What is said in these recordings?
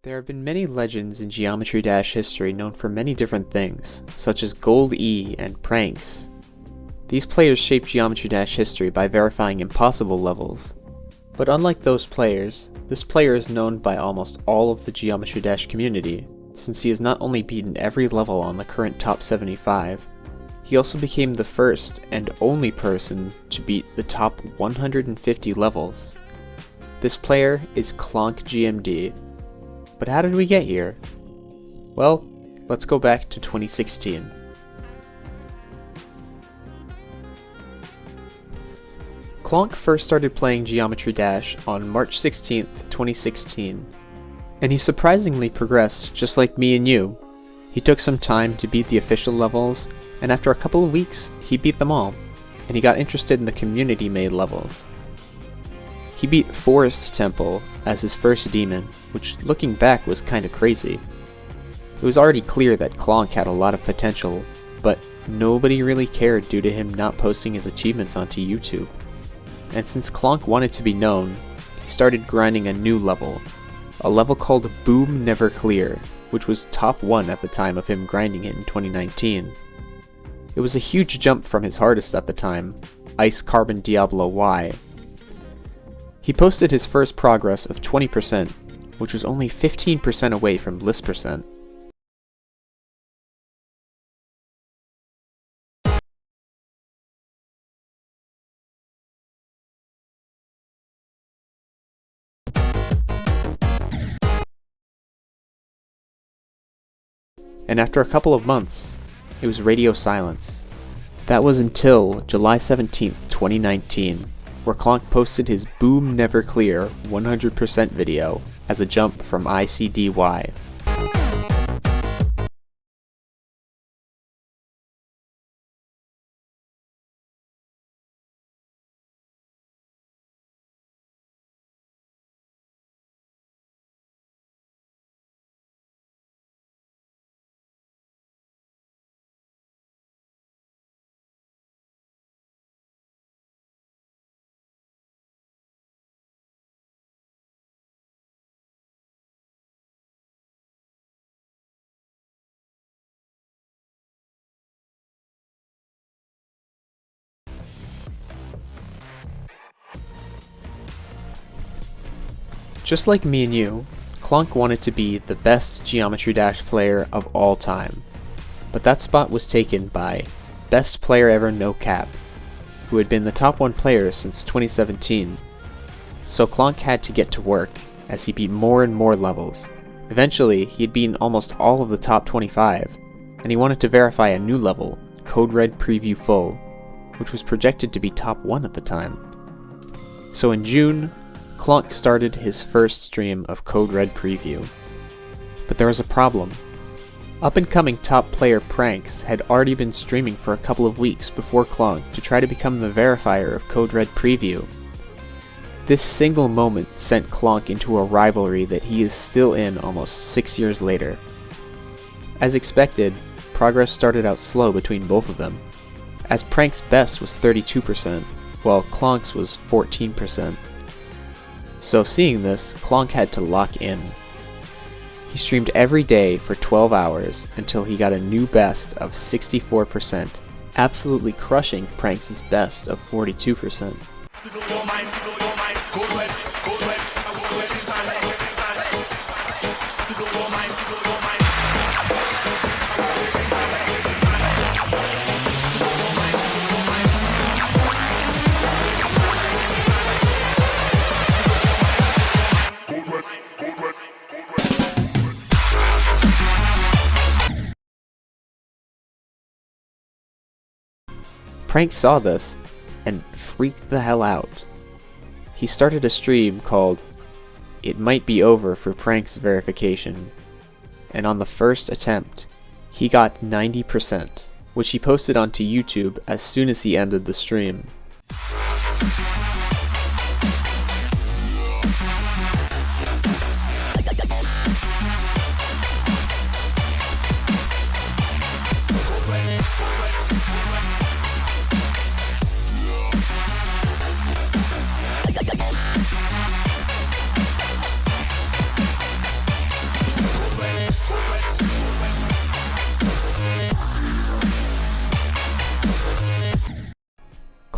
There have been many legends in Geometry Dash history known for many different things, such as Gold E and Pranks. These players shaped Geometry Dash history by verifying impossible levels. But unlike those players, this player is known by almost all of the Geometry Dash community, since he has not only beaten every level on the current top 75, he also became the first and only person to beat the top 150 levels. This player is Clonk GMD. But how did we get here? Well, let's go back to 2016. Clonk first started playing Geometry Dash on March 16th, 2016, and he surprisingly progressed just like me and you. He took some time to beat the official levels, and after a couple of weeks, he beat them all, and he got interested in the community-made levels. He beat Forest Temple as his first demon, which looking back was kinda crazy. It was already clear that Clonk had a lot of potential, but nobody really cared due to him not posting his achievements onto YouTube. And since Clonk wanted to be known, he started grinding a new level, a level called Boom Never Clear, which was top 1 at the time of him grinding it in 2019. It was a huge jump from his hardest at the time, Ice Carbon Diablo Y. He posted his first progress of 20%, which was only 15% away from Bliss percent. And after a couple of months, it was radio silence. That was until July 17th, 2019, where Clonk posted his Boom Never Clear 100% video as a jump from ICDY. Just like me and you, Clonk wanted to be the best Geometry Dash player of all time, but that spot was taken by Best Player Ever No Cap, who had been the top 1 player since 2017. So Clonk had to get to work, as he beat more and more levels. Eventually, he had beaten almost all of the top 25, and he wanted to verify a new level, Code Red Preview Full, which was projected to be top 1 at the time. So in June, Clonk started his first stream of Code Red Preview. But there was a problem. Up-and-coming top player Pranks had already been streaming for a couple of weeks before Clonk to try to become the verifier of Code Red Preview. This single moment sent Clonk into a rivalry that he is still in almost 6 years later. As expected, progress started out slow between both of them, as Prank's best was 32%, while Clonk's was 14%. So seeing this, Clonk had to lock in. He streamed every day for 12 hours until he got a new best of 64%, absolutely crushing Pranks' best of 42%. Prank saw this and freaked the hell out. He started a stream called It Might Be Over for Prank's Verification, and on the first attempt, he got 90%, which he posted onto YouTube as soon as he ended the stream.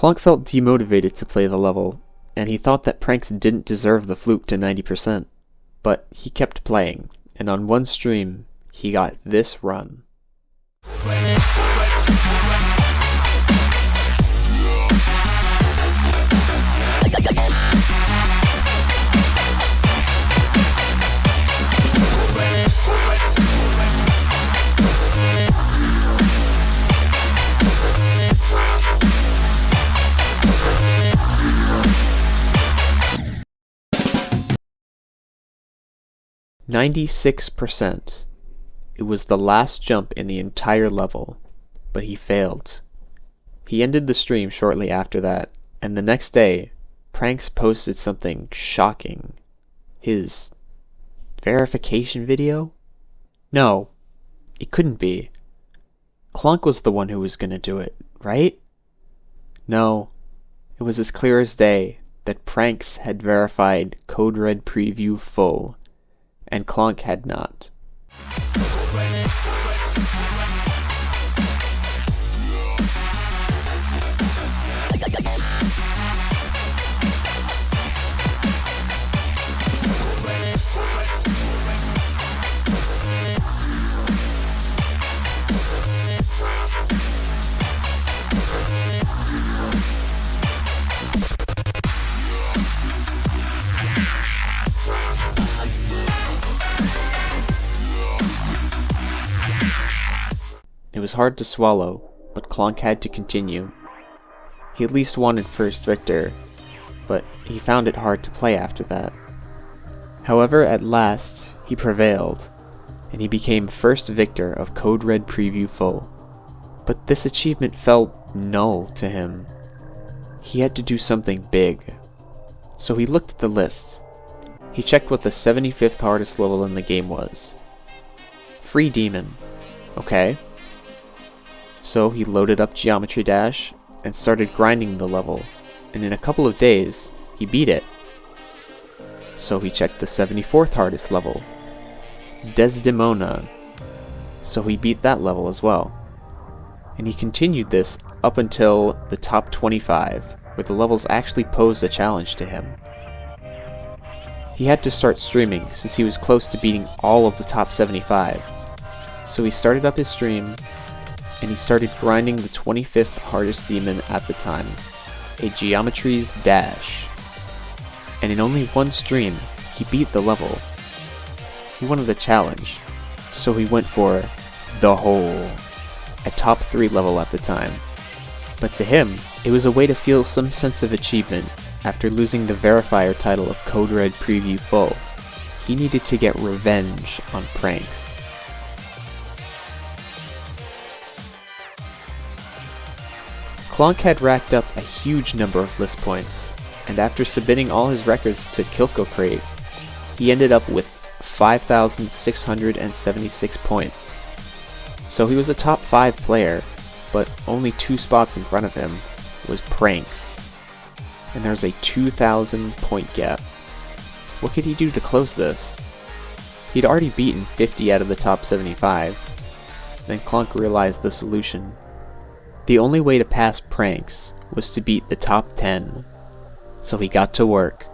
Clonk felt demotivated to play the level, and he thought that Pranks didn't deserve the fluke to 90%. But he kept playing, and on one stream, he got this run. "96%. It was the last jump in the entire level, but he failed. He ended the stream shortly after that, and the next day, Pranks posted something shocking. His verification video? No, it couldn't be. Clonk was the one who was gonna do it, right? No, it was as clear as day that Pranks had verified Code Red Preview Full, and Clonk had not. It was hard to swallow, but Clonk had to continue. He at least wanted first victor, but he found it hard to play after that. However, at last, he prevailed, and he became first victor of Code Red Preview Full. But this achievement felt null to him. He had to do something big. So he looked at the list. He checked what the 75th hardest level in the game was. Free Demon. Okay. So he loaded up Geometry Dash and started grinding the level, and in a couple of days, he beat it. So he checked the 74th hardest level, Desdemona. So he beat that level as well. And he continued this up until the top 25, where the levels actually posed a challenge to him. He had to start streaming since he was close to beating all of the top 75. So he started up his stream, and he started grinding the 25th hardest demon at the time, a Geometry's Dash. And in only one stream, he beat the level. He wanted a challenge, so he went for the Hole, a top 3 level at the time. But to him, it was a way to feel some sense of achievement after losing the verifier title of Code Red Preview Full. He needed to get revenge on Pranks. Clonk had racked up a huge number of list points, and after submitting all his records to Crate, he ended up with 5,676 points. So he was a top 5 player, but only 2 spots in front of him was Pranks, and there's a 2,000 point gap. What could he do to close this? He'd already beaten 50 out of the top 75. Then Clonk realized the solution. The only way to pass Pranks was to beat the top 10, so he got to work.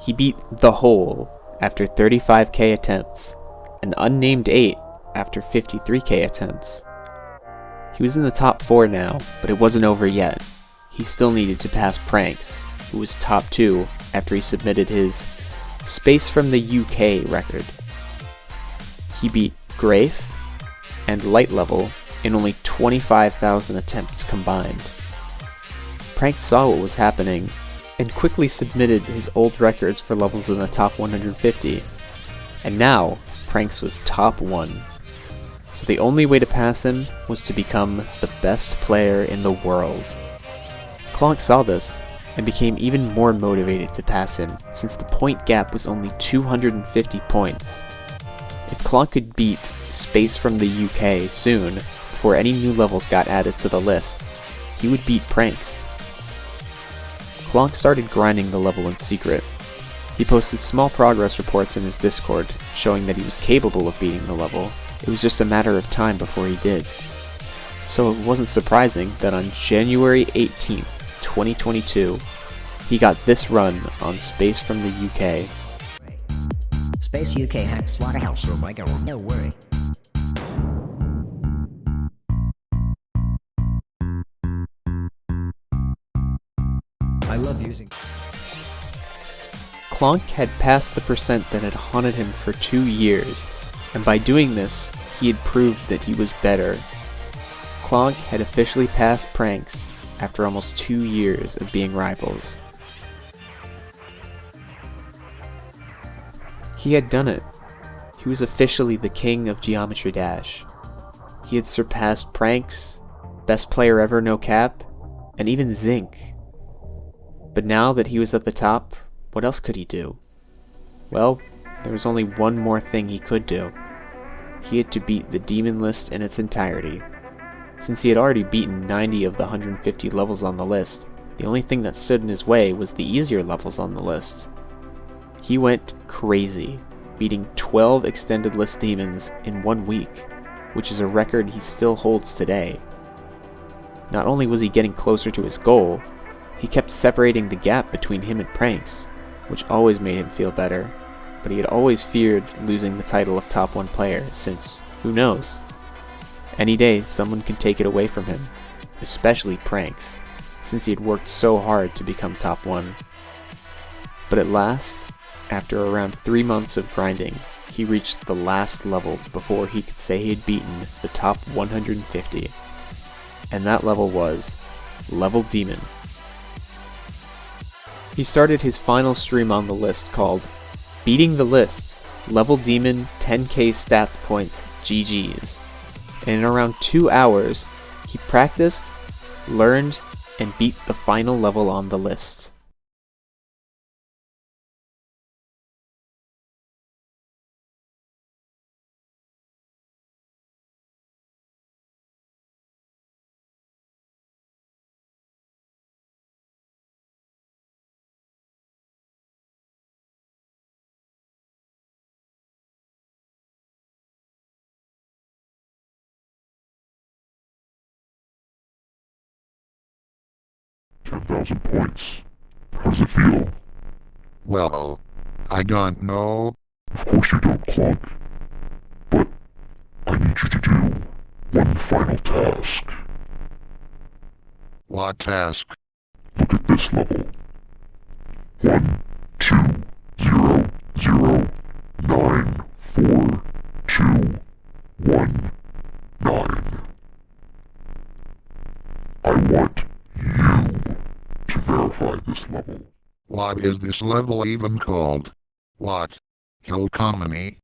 He beat the Hole after 35k attempts, and Unnamed 8 after 53k attempts. He was in the top 4 now, but it wasn't over yet. He still needed to pass Pranks, who was top 2 after he submitted his Space from the UK record. He beat Grafe and Light Level in only 25,000 attempts combined. Pranks saw what was happening and quickly submitted his old records for levels in the top 150, and now Pranks was top 1. So the only way to pass him was to become the best player in the world. Clonk saw this and became even more motivated to pass him since the point gap was only 250 points. If Clonk could beat Space from the UK soon, before any new levels got added to the list, he would beat Pranks. Clonk started grinding the level in secret. He posted small progress reports in his Discord, showing that he was capable of beating the level. It was just a matter of time before he did. So it wasn't surprising that on January 18th, 2022, he got this run on Space from the UK. Space UK hack slaughterhouse, oh my god, no worry. I love using... Clonk had passed the percent that had haunted him for 2 years, and by doing this, he had proved that he was better. Clonk had officially passed Pranks after almost 2 years of being rivals. He had done it. He was officially the king of Geometry Dash. He had surpassed Pranks, Best Player Ever No Cap, and even Zinc. But now that he was at the top, what else could he do? Well, there was only one more thing he could do. He had to beat the demon list in its entirety. Since he had already beaten 90 of the 150 levels on the list, the only thing that stood in his way was the easier levels on the list. He went crazy, beating 12 extended list demons in 1 week, which is a record he still holds today. Not only was he getting closer to his goal, he kept separating the gap between him and Pranks, which always made him feel better, but he had always feared losing the title of top 1 player since, who knows? Any day someone could take it away from him, especially Pranks, since he had worked so hard to become top 1. But at last, after around 3 months of grinding, he reached the last level before he could say he had beaten the top 150. And that level was Level Demon. He started his final stream on the list called Beating the Lists, Level Demon 10k Stats Points GG's. And in around 2 hours, he practiced, learned, and beat the final level on the list. $10,000 points. How does it feel? Well, I don't know. Of course you don't, Clonk. But I need you to do one final task. What task? Look at this level. 1, 2, 0, 0, 9, 4, 2, 1, 9. I want you to verify this level. What is this level even called? What? Kill Comedy?